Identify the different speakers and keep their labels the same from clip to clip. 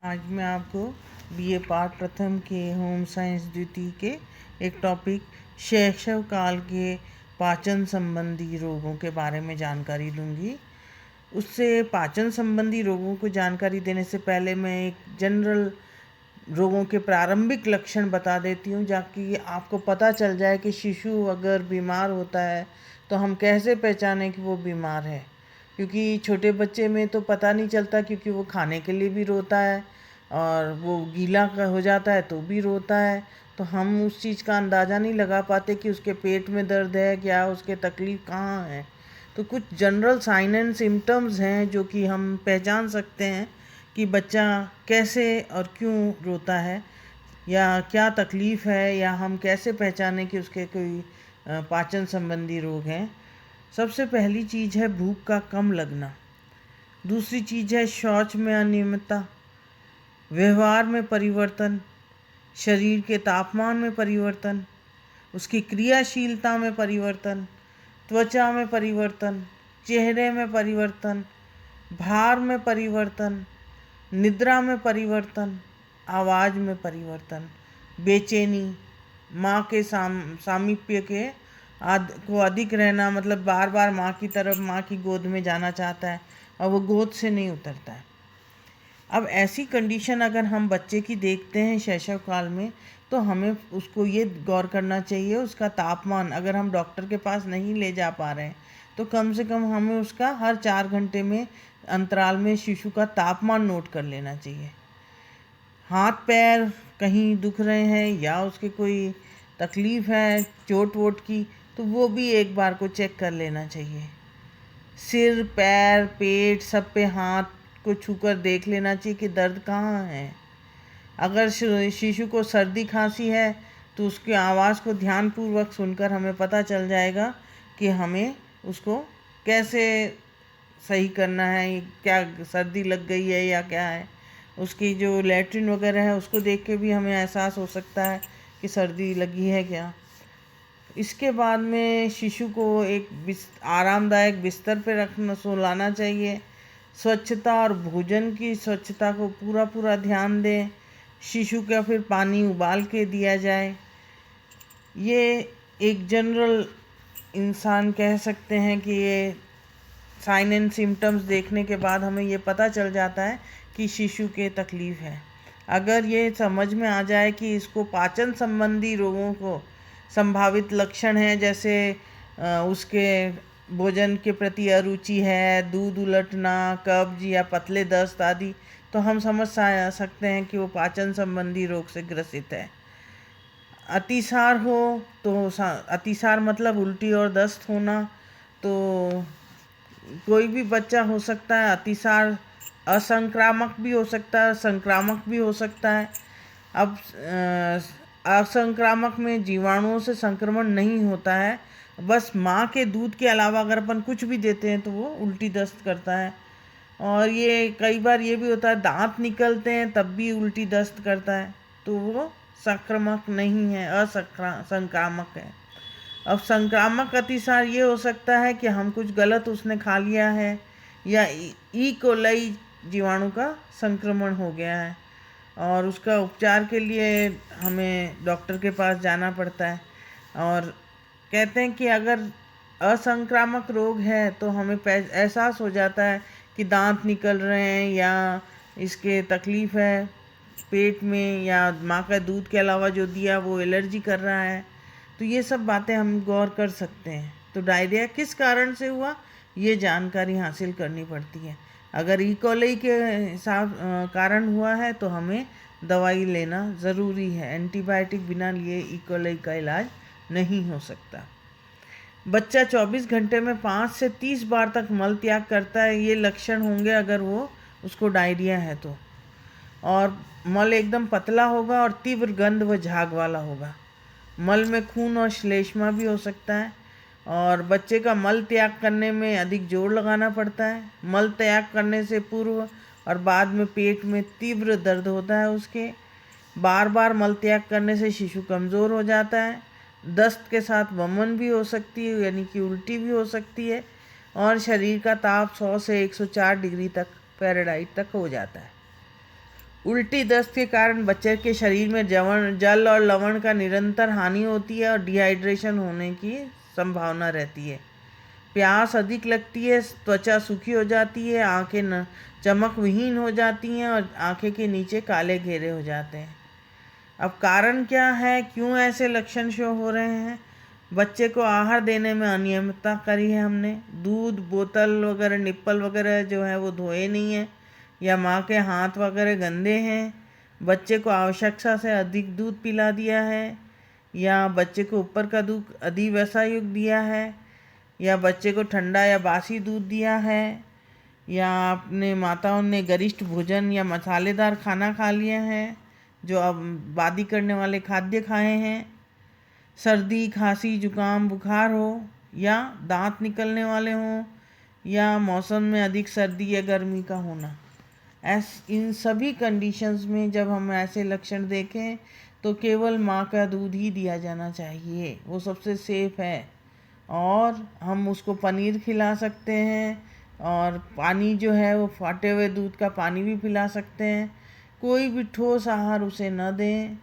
Speaker 1: आज मैं आपको बीए पाठ प्रथम के होम साइंस द्वितीय के एक टॉपिक शैशव काल के पाचन संबंधी रोगों के बारे में जानकारी दूंगी। उससे पाचन संबंधी रोगों को जानकारी देने से पहले मैं एक जनरल रोगों के प्रारंभिक लक्षण बता देती हूँ, ताकि आपको पता चल जाए कि शिशु अगर बीमार होता है तो हम कैसे पहचानें कि वो बीमार है। क्योंकि छोटे बच्चे में तो पता नहीं चलता, क्योंकि वो खाने के लिए भी रोता है और वो गीला हो जाता है तो भी रोता है। तो हम उस चीज़ का अंदाज़ा नहीं लगा पाते कि उसके पेट में दर्द है क्या, उसके तकलीफ़ कहाँ है। तो कुछ जनरल साइन एंड सिम्टम्स हैं जो कि हम पहचान सकते हैं कि बच्चा कैसे और क्यों रोता है या क्या तकलीफ़ है, या हम कैसे पहचानें कि उसके कोई पाचन संबंधी रोग हैं। सबसे पहली चीज़ है भूख का कम लगना। दूसरी चीज़ है शौच में अनियमितता, व्यवहार में परिवर्तन, शरीर के तापमान में परिवर्तन, उसकी क्रियाशीलता में परिवर्तन, त्वचा में परिवर्तन, चेहरे में परिवर्तन, भार में परिवर्तन, निद्रा में परिवर्तन, आवाज़ में परिवर्तन, बेचैनी, माँ के सामीप्य के को अधिक रहना, मतलब बार बार माँ की तरफ, माँ की गोद में जाना चाहता है और वो गोद से नहीं उतरता है। अब ऐसी कंडीशन अगर हम बच्चे की देखते हैं शैशव काल में, तो हमें उसको ये गौर करना चाहिए, उसका तापमान अगर हम डॉक्टर के पास नहीं ले जा पा रहे हैं तो कम से कम हमें उसका हर 4 घंटे में अंतराल में शिशु का तापमान नोट कर लेना चाहिए। हाथ पैर कहीं दुख रहे हैं या उसके कोई तकलीफ़ है चोट वोट की, तो वो भी एक बार को चेक कर लेना चाहिए। सिर, पैर, पेट सब पे हाथ को छूकर देख लेना चाहिए कि दर्द कहाँ है। अगर शिशु को सर्दी खांसी है तो उसकी आवाज़ को ध्यानपूर्वक सुनकर हमें पता चल जाएगा कि हमें उसको कैसे सही करना है, क्या सर्दी लग गई है या क्या है। उसकी जो लैट्रिन वगैरह है उसको देख के भी हमें एहसास हो सकता है कि सर्दी लगी है क्या। इसके बाद में शिशु को एक आरामदायक बिस्तर पे रखना, सुलाना चाहिए। स्वच्छता और भोजन की स्वच्छता को पूरा ध्यान दें। शिशु का फिर पानी उबाल के दिया जाए। ये एक जनरल इंसान कह सकते हैं कि ये साइन एंड सिम्टम्स देखने के बाद हमें ये पता चल जाता है कि शिशु के तकलीफ़ है। अगर ये समझ में आ जाए कि इसको पाचन संबंधी रोगों को संभावित लक्षण हैं, जैसे उसके भोजन के प्रति अरुचि है, दूध उलटना, कब्ज या पतले दस्त आदि, तो हम समझ सकते हैं कि वो पाचन संबंधी रोग से ग्रसित है। अतिसार हो तो अतिसार मतलब उल्टी और दस्त होना, तो कोई भी बच्चा हो सकता है। अतिसार असंक्रामक भी हो सकता है, संक्रामक भी हो सकता है। अब असंक्रामक में जीवाणुओं से संक्रमण नहीं होता है, बस माँ के दूध के अलावा अगर अपन कुछ भी देते हैं तो वो उल्टी दस्त करता है। और ये कई बार ये भी होता है दांत निकलते हैं तब भी उल्टी दस्त करता है, तो वो संक्रामक नहीं है, संक्रामक है। अब संक्रामक अतिसार ये हो सकता है कि हम कुछ गलत उसने खा लिया है या ई कोलाई जीवाणु का संक्रमण हो गया है और उसका उपचार के लिए हमें डॉक्टर के पास जाना पड़ता है। और कहते हैं कि अगर असंक्रामक रोग है तो हमें एहसास हो जाता है कि दांत निकल रहे हैं या इसके तकलीफ़ है पेट में, या माँ का दूध के अलावा जो दिया वो एलर्जी कर रहा है। तो ये सब बातें हम गौर कर सकते हैं। तो डायरिया किस कारण से हुआ, ये जानकारी हासिल करनी पड़ती है। अगर ई कोलाई के हिसाब कारण हुआ है तो हमें दवाई लेना ज़रूरी है। एंटीबायोटिक बिना लिए ई कोलाई का इलाज नहीं हो सकता। बच्चा 24 घंटे में 5 से 30 बार तक मल त्याग करता है, ये लक्षण होंगे अगर वो उसको डायरिया है तो। और मल एकदम पतला होगा और तीव्र गंध व झाग वाला होगा। मल में खून और श्लेष्मा भी हो सकता है और बच्चे का मल त्याग करने में अधिक जोर लगाना पड़ता है। मल त्याग करने से पूर्व और बाद में पेट में तीव्र दर्द होता है उसके। बार बार मल त्याग करने से शिशु कमज़ोर हो जाता है। दस्त के साथ वमन भी हो सकती है, यानी कि उल्टी भी हो सकती है, और शरीर का ताप 100 से 104 डिग्री तक फ़ारेनहाइट तक हो जाता है। उल्टी दस्त के कारण बच्चे के शरीर में जल और लवण का निरंतर हानि होती है और डिहाइड्रेशन होने की संभावना रहती है। प्यास अधिक लगती है, त्वचा सूखी हो जाती है, आंखें न चमक विहीन हो जाती हैं और आंखें के नीचे काले घेरे हो जाते हैं। अब कारण क्या है, क्यों ऐसे लक्षण शो हो रहे हैं? बच्चे को आहार देने में अनियमितता करी है हमने। दूध बोतल वगैरह निप्पल वगैरह जो है वो धोए नहीं है, या माँ के हाथ वगैरह गंदे हैं। बच्चे को आवश्यकता से अधिक दूध पिला दिया है, या बच्चे को ऊपर का दूध अधिवसा युक्त दिया है, या बच्चे को ठंडा या बासी दूध दिया है, या अपने माताओं ने गरिष्ठ भोजन या मसालेदार खाना खा लिया है, जो अब वादी करने वाले खाद्य खाए हैं। सर्दी खांसी जुकाम बुखार हो, या दांत निकलने वाले हों, या मौसम में अधिक सर्दी या गर्मी का होना। इन सभी कंडीशंस में जब हम ऐसे लक्षण देखें तो केवल माँ का दूध ही दिया जाना चाहिए, वो सबसे सेफ है। और हम उसको पनीर खिला सकते हैं, और पानी जो है वो फाटे हुए दूध का पानी भी पिला सकते हैं। कोई भी ठोस आहार उसे न दें,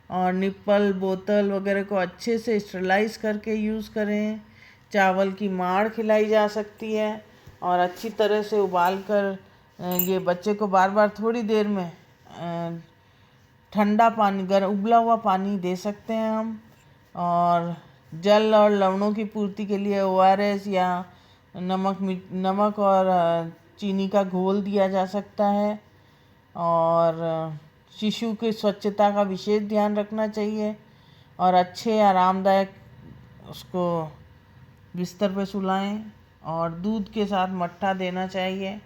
Speaker 1: और निप्पल बोतल वगैरह को अच्छे से स्टरलाइज करके यूज़ करें। चावल की माड़ खिलाई जा सकती है, और अच्छी तरह से उबाल कर ये बच्चे को बार बार थोड़ी देर में ठंडा पानी उबला हुआ पानी दे सकते हैं हम। और जल और लवणों की पूर्ति के लिए ORS या नमक और चीनी का घोल दिया जा सकता है। और शिशु की स्वच्छता का विशेष ध्यान रखना चाहिए, और अच्छे आरामदायक उसको बिस्तर पर सुलाएं, और दूध के साथ मट्ठा देना चाहिए।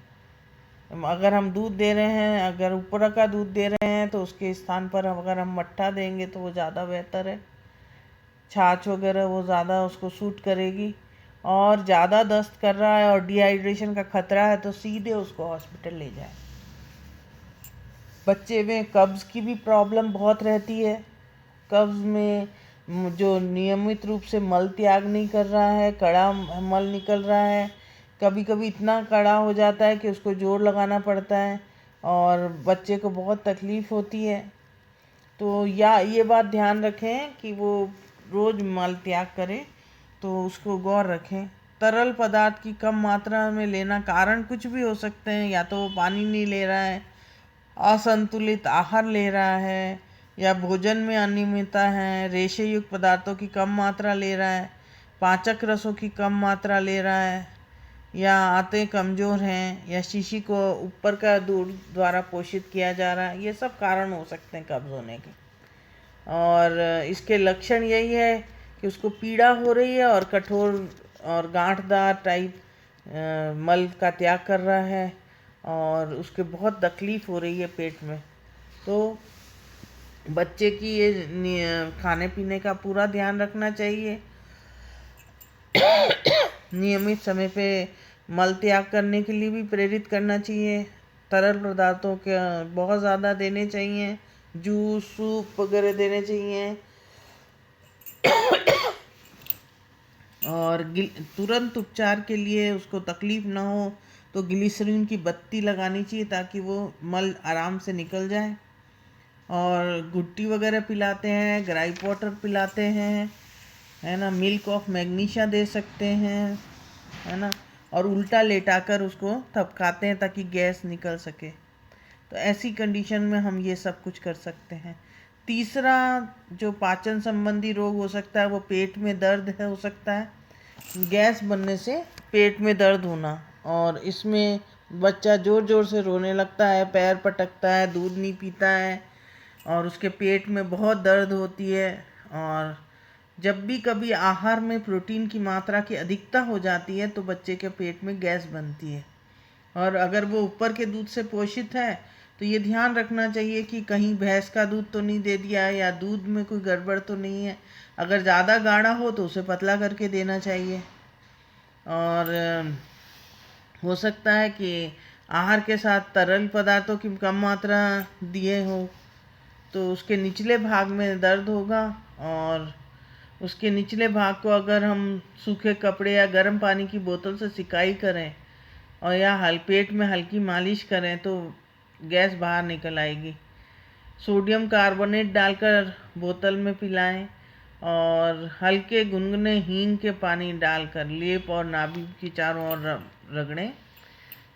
Speaker 1: अगर हम दूध दे रहे हैं, अगर ऊपर का दूध दे रहे हैं तो उसके स्थान पर अगर हम मट्ठा देंगे तो वो ज़्यादा बेहतर है। छाछ वगैरह वो ज़्यादा उसको सूट करेगी। और ज़्यादा दस्त कर रहा है और डिहाइड्रेशन का खतरा है तो सीधे उसको हॉस्पिटल ले जाएं। बच्चे में कब्ज़ की भी प्रॉब्लम बहुत रहती है। कब्ज़ में जो नियमित रूप से मल त्याग नहीं कर रहा है, कड़ा मल निकल रहा है, कभी कभी इतना कड़ा हो जाता है कि उसको जोर लगाना पड़ता है और बच्चे को बहुत तकलीफ़ होती है। तो या ये बात ध्यान रखें कि वो रोज़ मल त्याग करे, तो उसको गौर रखें। तरल पदार्थ की कम मात्रा में लेना कारण कुछ भी हो सकते हैं, या तो वो पानी नहीं ले रहा है, असंतुलित आहार ले रहा है, या भोजन में अनियमितता है, रेशे युक्त पदार्थों की कम मात्रा ले रहा है, पाचक रसों की कम मात्रा ले रहा है, या आंतें कमज़ोर हैं, या शिशु को ऊपर का दूध द्वारा पोषित किया जा रहा है। ये सब कारण हो सकते हैं कब्ज़ होने के। और इसके लक्षण यही है कि उसको पीड़ा हो रही है और कठोर और गांठदार टाइप मल का त्याग कर रहा है, और उसके बहुत तकलीफ़ हो रही है पेट में। तो बच्चे की ये खाने पीने का पूरा ध्यान रखना चाहिए। नियमित समय पे मल त्याग करने के लिए भी प्रेरित करना चाहिए। तरल पदार्थों के बहुत ज़्यादा देने चाहिए, जूस सूप वगैरह देने चाहिए। और तुरंत उपचार के लिए उसको तकलीफ़ ना हो तो ग्लिसरीन की बत्ती लगानी चाहिए ताकि वो मल आराम से निकल जाए। और गुट्टी वगैरह पिलाते हैं, ग्राइप वाटर पिलाते हैं, है ना, मिल्क ऑफ मैग्नीशिया दे सकते हैं, है ना, और उल्टा लेटाकर उसको थपकाते हैं ताकि गैस निकल सके। तो ऐसी कंडीशन में हम ये सब कुछ कर सकते हैं। तीसरा जो पाचन संबंधी रोग हो सकता है वो पेट में दर्द है, हो सकता है गैस बनने से पेट में दर्द होना, और इसमें बच्चा ज़ोर ज़ोर से रोने लगता है, पैर पटकता है, दूध नहीं पीता है, और उसके पेट में बहुत दर्द होती है। और जब भी कभी आहार में प्रोटीन की मात्रा की अधिकता हो जाती है तो बच्चे के पेट में गैस बनती है। और अगर वो ऊपर के दूध से पोषित है तो ये ध्यान रखना चाहिए कि कहीं भैंस का दूध तो नहीं दे दिया है, या दूध में कोई गड़बड़ तो नहीं है। अगर ज़्यादा गाढ़ा हो तो उसे पतला करके देना चाहिए। और हो सकता है कि आहार के साथ तरल पदार्थों की कम मात्रा दिए हो तो उसके निचले भाग में दर्द होगा, और उसके निचले भाग को अगर हम सूखे कपड़े या गर्म पानी की बोतल से सिकाई करें और या पेट में हल्की मालिश करें तो गैस बाहर निकल आएगी। सोडियम कार्बोनेट डालकर बोतल में पिलाएं और हल्के गुनगुने हींग के पानी डालकर लेप और नाभि की चारों ओर रगड़ें।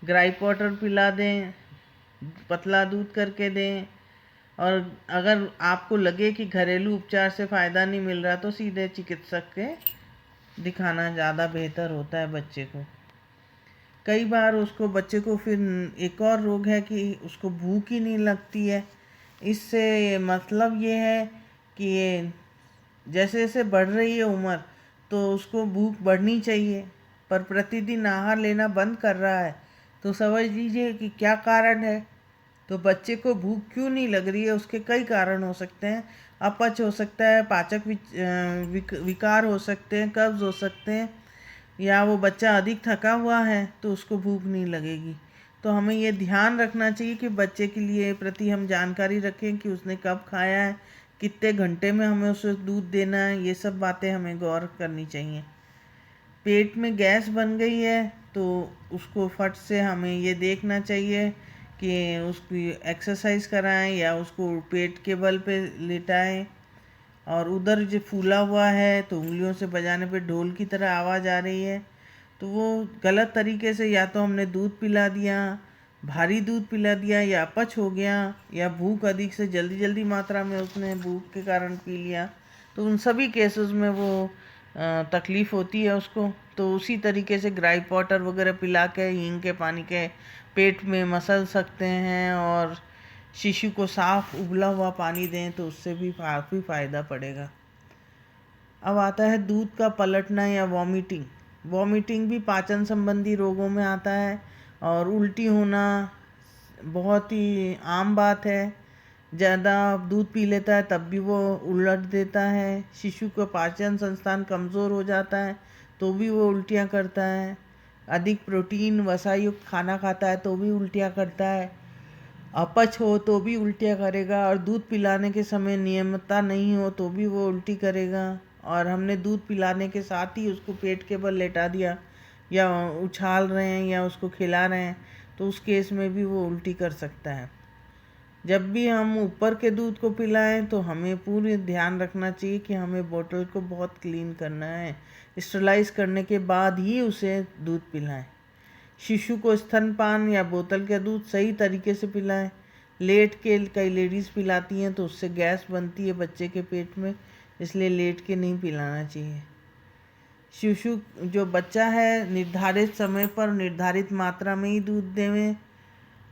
Speaker 1: ग्राइप वाटर पिला दें, पतला दूध करके दें। और अगर आपको लगे कि घरेलू उपचार से फ़ायदा नहीं मिल रहा तो सीधे चिकित्सक के दिखाना ज़्यादा बेहतर होता है बच्चे को। कई बार उसको बच्चे को फिर एक और रोग है कि उसको भूख ही नहीं लगती है। इससे मतलब ये है कि ये जैसे जैसे बढ़ रही है उम्र तो उसको भूख बढ़नी चाहिए, पर प्रतिदिन आहार लेना बंद कर रहा है। तो समझ लीजिए कि क्या कारण है। तो बच्चे को भूख क्यों नहीं लग रही है, उसके कई कारण हो सकते हैं। अपच हो सकता है, पाचक विकार हो सकते हैं, कब्ज हो सकते हैं, या वो बच्चा अधिक थका हुआ है तो उसको भूख नहीं लगेगी। तो हमें ये ध्यान रखना चाहिए कि बच्चे के लिए प्रति हम जानकारी रखें कि उसने कब खाया है, कितने घंटे में हमें उसे दूध देना है। ये सब बातें हमें गौर करनी चाहिए। पेट में गैस बन गई है तो उसको फट से हमें ये देखना चाहिए कि उसकी एक्सरसाइज कराएं या उसको पेट के बल पे लेटाएं। और उधर जो फूला हुआ है तो उंगलियों से बजाने पे ढोल की तरह आवाज़ आ रही है तो वो गलत तरीके से या तो हमने दूध पिला दिया, भारी दूध पिला दिया, या अपच हो गया, या भूख अधिक से जल्दी जल्दी मात्रा में उसने भूख के कारण पी लिया। तो उन सभी केसेस में वो तकलीफ़ होती है उसको। तो उसी तरीके से ग्राइप वाटर वगैरह पिला के हींग के पानी के पेट में मसल सकते हैं और शिशु को साफ उबला हुआ पानी दें तो उससे भी काफ़ी फ़ायदा पड़ेगा। अब आता है दूध का पलटना या वॉमिटिंग। वॉमिटिंग भी पाचन संबंधी रोगों में आता है और उल्टी होना बहुत ही आम बात है। ज़्यादा दूध पी लेता है तब भी वो उलट देता है। शिशु का पाचन संस्थान कमज़ोर हो जाता है तो भी वो उल्टियाँ करता है। अधिक प्रोटीन वसा युक्त खाना खाता है तो भी उल्टियाँ करता है। अपच हो तो भी उल्टियाँ करेगा और दूध पिलाने के समय नियमितता नहीं हो तो भी वो उल्टी करेगा। और हमने दूध पिलाने के साथ ही उसको पेट के बल लेटा दिया या उछाल रहे हैं या उसको खिला रहे हैं तो उस केस में भी वो उल्टी कर सकता है। जब भी हम ऊपर के दूध को पिलाएं तो हमें पूरी ध्यान रखना चाहिए कि हमें बोतल को बहुत क्लीन करना है, स्टरलाइज करने के बाद ही उसे दूध पिलाएं। शिशु को स्तनपान या बोतल का दूध सही तरीके से पिलाएं। लेट के कई लेडीज़ पिलाती हैं तो उससे गैस बनती है बच्चे के पेट में, इसलिए लेट के नहीं पिलाना चाहिए। शिशु जो बच्चा है निर्धारित समय पर निर्धारित मात्रा में ही दूध देवें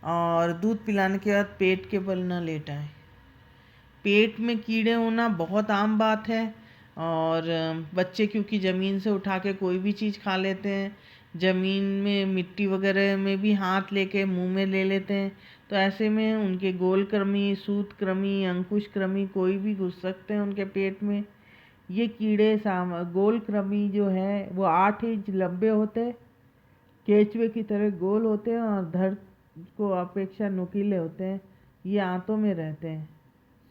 Speaker 1: और दूध पिलाने के बाद पेट के बल न लेटाएं। पेट में कीड़े होना बहुत आम बात है और बच्चे क्योंकि ज़मीन से उठा के कोई भी चीज़ खा लेते हैं, ज़मीन में मिट्टी वगैरह में भी हाथ लेके मुंह में ले लेते हैं, तो ऐसे में उनके गोल कृमि, सूत कृमि, अंकुश कृमि कोई भी घुस सकते हैं उनके पेट में। ये कीड़े गोल कृमि जो है वो 8 इंच लंबे होते हैं, केचुए की तरह गोल होते हैं और धड़ को अपेक्षा नुकीले होते हैं। ये आंतों में रहते हैं,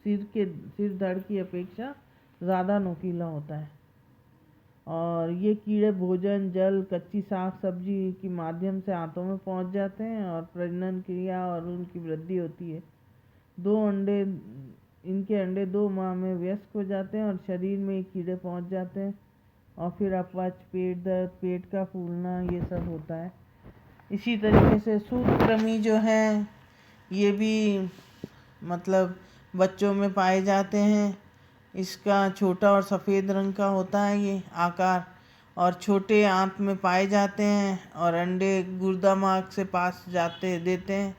Speaker 1: सिर धड़ की अपेक्षा ज़्यादा नुकीला होता है। और ये कीड़े भोजन, जल, कच्ची साग सब्जी के माध्यम से आंतों में पहुंच जाते हैं और प्रजनन क्रिया और उनकी वृद्धि होती है। इनके अंडे 2 माह में वयस्क हो जाते हैं और शरीर में कीड़े पहुंच जाते हैं और फिर अपच, पेट दर्द, पेट का फूलना, ये सब होता है। इसी तरीके से सूत्रकृमि जो है ये भी मतलब बच्चों में पाए जाते हैं। इसका छोटा और सफ़ेद रंग का होता है ये आकार, और छोटे आंत में पाए जाते हैं और अंडे गुर्दा मार्ग से पास देते हैं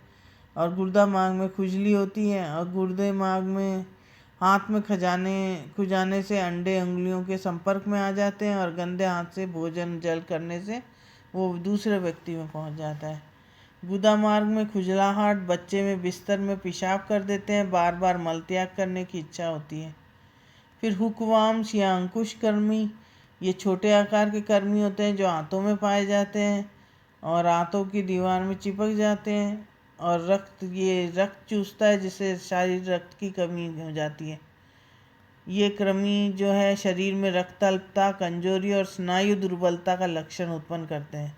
Speaker 1: और गुर्दा मार्ग में खुजली होती है और गुर्दे मार्ग में हाथ में खुजाने से अंडे उंगलियों के संपर्क में आ जाते हैं और गंदे हाथ से भोजन जल करने से वो दूसरे व्यक्ति में पहुंच जाता है। गुदा मार्ग में खुजलाहट, बच्चे में बिस्तर में पेशाब कर देते हैं, बार बार मलत्याग करने की इच्छा होती है। फिर हुकवाम्स या अंकुश कर्मी, ये छोटे आकार के कर्मी होते हैं जो आंतों में पाए जाते हैं और आंतों की दीवार में चिपक जाते हैं और रक्त चूसता है जिससे शारीरिक रक्त की कमी हो जाती है। ये कृमि जो है शरीर में रक्त अल्पता, कमजोरी और स्नायु दुर्बलता का लक्षण उत्पन्न करते हैं।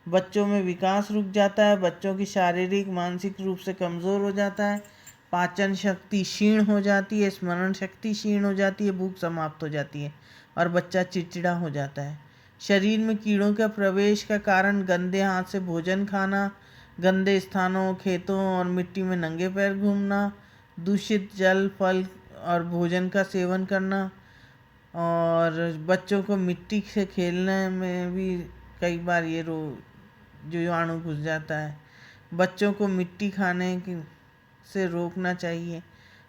Speaker 1: बच्चों में विकास रुक जाता है, बच्चों की शारीरिक मानसिक रूप से कमज़ोर हो जाता है, पाचन शक्ति क्षीण हो जाती है, स्मरण शक्ति क्षीण हो जाती है, भूख समाप्त हो जाती है और बच्चा चिड़चिड़ा हो जाता है। शरीर में कीड़ों का प्रवेश का कारण गंदे हाथ से भोजन खाना, गंदे स्थानों, खेतों और मिट्टी में नंगे पैर घूमना, दूषित जल, फल और भोजन का सेवन करना, और बच्चों को मिट्टी से खेलने में भी कई बार ये जीवाणु घुस जाता है। बच्चों को मिट्टी खाने से रोकना चाहिए।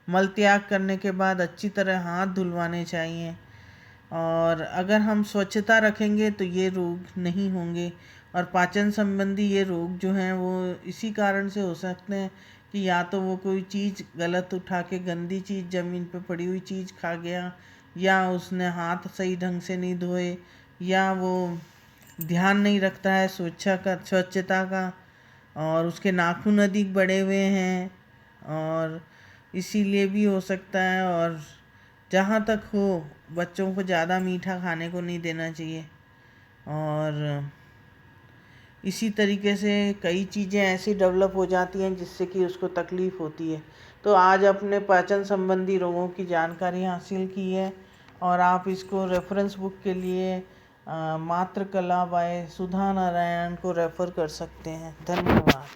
Speaker 1: मल त्याग करने के बाद अच्छी तरह हाथ धुलवाने चाहिए, और अगर हम स्वच्छता रखेंगे तो ये रोग नहीं होंगे। और पाचन संबंधी ये रोग जो हैं वो इसी कारण से हो सकते हैं कि या तो वो कोई चीज़ गलत उठा के, गंदी चीज़, ज़मीन पे पड़ी हुई चीज़ खा गया, या उसने हाथ सही ढंग से नहीं धोए, या वो ध्यान नहीं रखता है स्वच्छता का, और उसके नाखून अधिक बड़े हुए हैं, और इसीलिए भी हो सकता है। और जहाँ तक हो, बच्चों को ज़्यादा मीठा खाने को नहीं देना चाहिए। और इसी तरीके से कई चीज़ें ऐसी डेवलप हो जाती हैं जिससे कि उसको तकलीफ़ होती है। तो आज अपने पाचन संबंधी रोगों की जानकारी हासिल की है, और आप इसको रेफरेंस बुक के लिए मात्र कला बाय सुधा नारायण को रेफ़र कर सकते हैं। धन्यवाद।